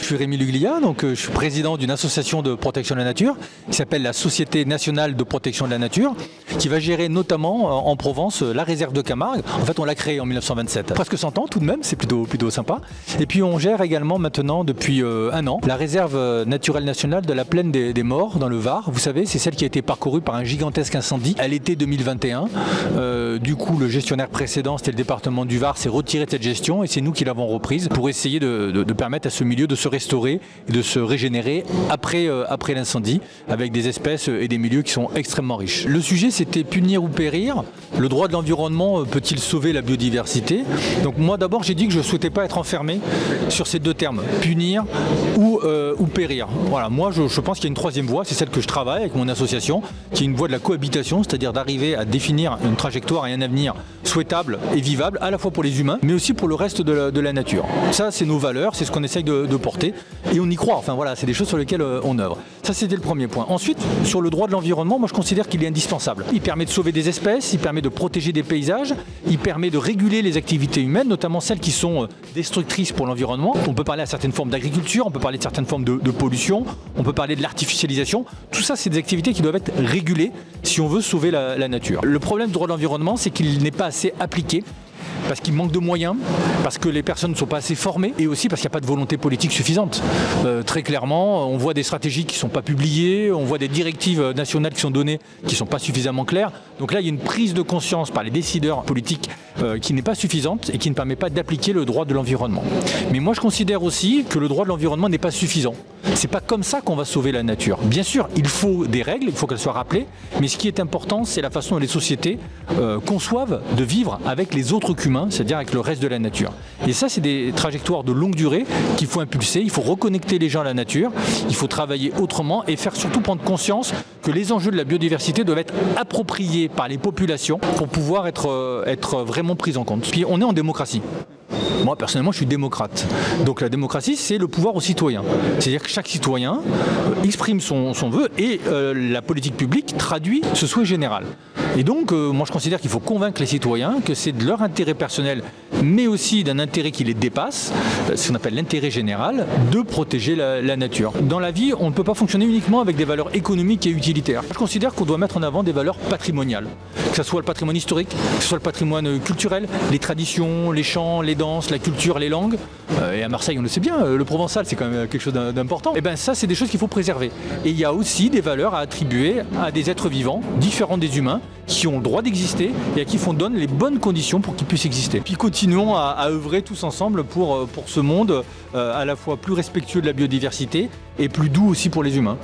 suis Rémi Luglia, je suis président d'une association de protection de la nature qui s'appelle la Société nationale de protection de la nature, qui va gérer notamment en Provence la réserve de Camargue. En fait, on l'a créée en 1927. Presque 100 ans tout de même, c'est plutôt sympa. Et puis on gère également maintenant depuis un an la réserve naturelle nationale de la plaine des Maures dans le Var. Vous savez, c'est celle qui a été parcourue par un gigantesque incendie à l'été 2021. Du coup, le gestionnaire précédent, c'était le département du Var, s'est retiré de cette gestion et c'est nous qui l'avons reprise pour essayer de permettre à ce milieu de se restaurer et de se régénérer après l'incendie, avec des espèces et des milieux qui sont extrêmement riches. Le sujet, c'était punir ou périr. Le droit de l'environnement peut-il sauver la biodiversité? Donc moi d'abord j'ai dit que je ne souhaitais pas être enfermé sur ces deux termes, punir ou périr. Voilà, moi je pense qu'il y a une troisième voie, c'est celle que je travaille avec mon association, qui est une voie de la cohabitation, c'est-à-dire d'arriver à définir une trajectoire et un avenir souhaitable et vivable, à la fois pour les humains, mais aussi pour le reste de la nature. Ça, c'est nos valeurs, c'est ce qu'on essaye de porter, et on y croit. Enfin voilà, c'est des choses sur lesquelles on œuvre. Ça, c'était le premier point. Ensuite, sur le droit de l'environnement, moi je considère qu'il est indispensable. Il permet de sauver des espèces, il permet de protéger des paysages, il permet de réguler les activités humaines, notamment celles qui sont destructrices pour l'environnement. On peut parler à certaines formes d'agriculture, on peut parler de certaines formes de pollution, on peut parler de l'artificialisation. Tout ça, c'est des activités qui doivent être régulées si on veut sauver la nature. Le problème du droit de l'environnement, c'est qu'il n'est pas assez appliqué, parce qu'il manque de moyens, parce que les personnes ne sont pas assez formées et aussi parce qu'il n'y a pas de volonté politique suffisante. Très clairement, on voit des stratégies qui ne sont pas publiées, on voit des directives nationales qui sont données qui ne sont pas suffisamment claires. Donc là, il y a une prise de conscience par les décideurs politiques qui n'est pas suffisante et qui ne permet pas d'appliquer le droit de l'environnement. Mais moi, je considère aussi que le droit de l'environnement n'est pas suffisant. C'est pas comme ça qu'on va sauver la nature. Bien sûr, il faut des règles, il faut qu'elles soient rappelées, mais ce qui est important, c'est la façon dont les sociétés conçoivent de vivre avec les autres qu'humains, c'est-à-dire avec le reste de la nature. Et ça, c'est des trajectoires de longue durée qu'il faut impulser, il faut reconnecter les gens à la nature, il faut travailler autrement et faire surtout prendre conscience que les enjeux de la biodiversité doivent être appropriés par les populations pour pouvoir être vraiment pris en compte. Puis on est en démocratie. Moi, personnellement, je suis démocrate. Donc la démocratie, c'est le pouvoir aux citoyens. C'est-à-dire que chaque citoyen exprime son vœu et la politique publique traduit ce souhait général. Et donc, moi, je considère qu'il faut convaincre les citoyens que c'est de leur intérêt personnel, mais aussi d'un intérêt qui les dépasse, ce qu'on appelle l'intérêt général, de protéger la nature. Dans la vie, on ne peut pas fonctionner uniquement avec des valeurs économiques et utilitaires. Je considère qu'on doit mettre en avant des valeurs patrimoniales, que ce soit le patrimoine historique, que ce soit le patrimoine culturel, les traditions, les chants, les danses, la culture, les langues. Et à Marseille, on le sait bien, le provençal, c'est quand même quelque chose d'important. Et bien ça, c'est des choses qu'il faut préserver. Et il y a aussi des valeurs à attribuer à des êtres vivants, différents des humains, qui ont le droit d'exister et à qui on donne les bonnes conditions pour qu'ils puissent exister. Puis continuons à œuvrer tous ensemble pour ce monde à la fois plus respectueux de la biodiversité et plus doux aussi pour les humains.